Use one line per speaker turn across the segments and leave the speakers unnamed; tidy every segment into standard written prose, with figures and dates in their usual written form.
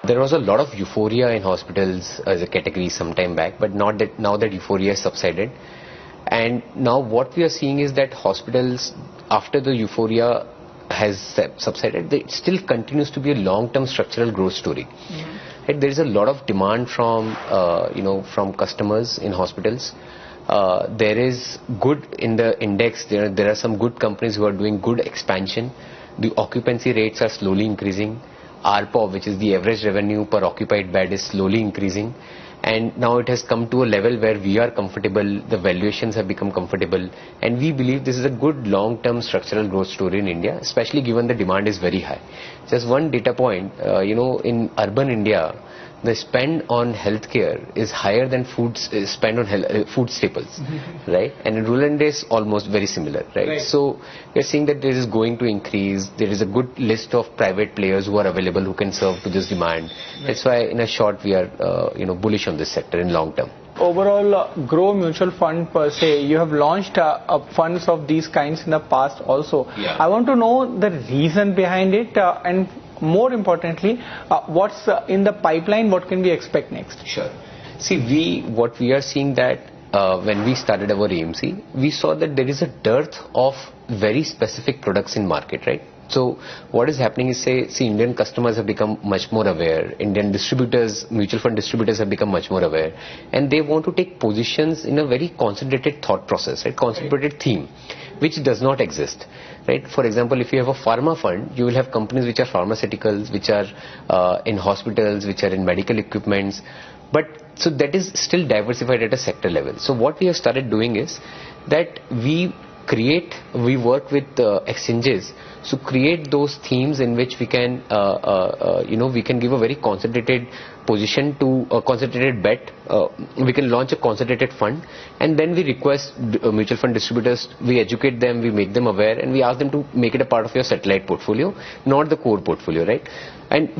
There was a lot of euphoria in hospitals as a category some time back, but not that now that euphoria has subsided. And now what we are seeing is that hospitals, after the euphoria has subsided, it still continues to be a long-term structural growth story. Right? There is a lot of demand from, from customers in hospitals. There is good in the index. There are some good companies who are doing good expansion. The occupancy rates are slowly increasing. ARPOB, which is the average revenue per occupied bed, is slowly increasing. And now it has come to a level where we are comfortable, the valuations have become comfortable, and we believe this is a good long-term structural growth story in India, especially given the demand is very high. Just one data point, in urban India, the spend on healthcare is higher than spend on food staples, right? And in rural India is almost very similar, right? So we are seeing that this is going to increase. There is a good list of private players who are available who can serve to this demand. That's why, in a short, we are bullish on this sector in long term.
Overall, Groww Mutual Fund per se, you have launched funds of these kinds in the past also.
Yeah.
I want to know the reason behind it and more importantly, what's in the pipeline, what can we expect next?
Sure. See, what we are seeing that when we started our AMC, we saw that there is a dearth of very specific products in market, right? So what is happening is, Indian customers have become much more aware. Indian distributors, mutual fund distributors have become much more aware. And they want to take positions in a very concentrated thought process, right? Concentrated theme, which does not exist. Right? For example, if you have a pharma fund, you will have companies which are pharmaceuticals, which are in hospitals, which are in medical equipments. But so that is still diversified at a sector level. So what we have started doing is that we work with exchanges to create those themes in which we can, we can give a very concentrated position to a concentrated bet. We can launch a concentrated fund, and then we request mutual fund distributors, we educate them, we make them aware, and we ask them to make it a part of your satellite portfolio, not the core portfolio, right? And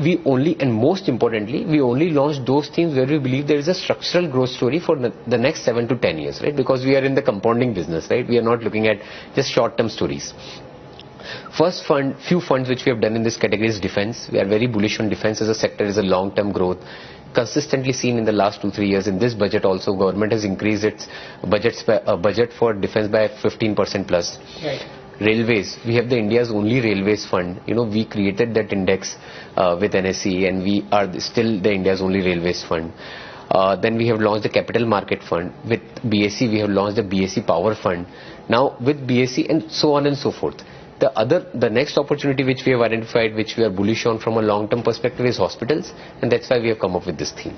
most importantly, we only launch those themes where we believe there is a structural growth story for the next 7 to 10 years, right? Because we are in the compounding business, right? We are not looking at just short-term stories. First few funds which we have done in this category is defense. We are very bullish on defense as a sector, as a long-term growth. Consistently seen in the last 2-3 years. In this budget also, government has increased its budget for defense by 15% plus.
Right.
Railways, we have the India's only railways fund. We created that index with NSE, and we are still the India's only railways fund. Then we have launched the capital market fund. With BSE, we have launched the BSE power fund. Now with BSE, and so on and so forth. The next opportunity which we have identified, which we are bullish on from a long-term perspective, is hospitals, and that's why we have come up with this theme.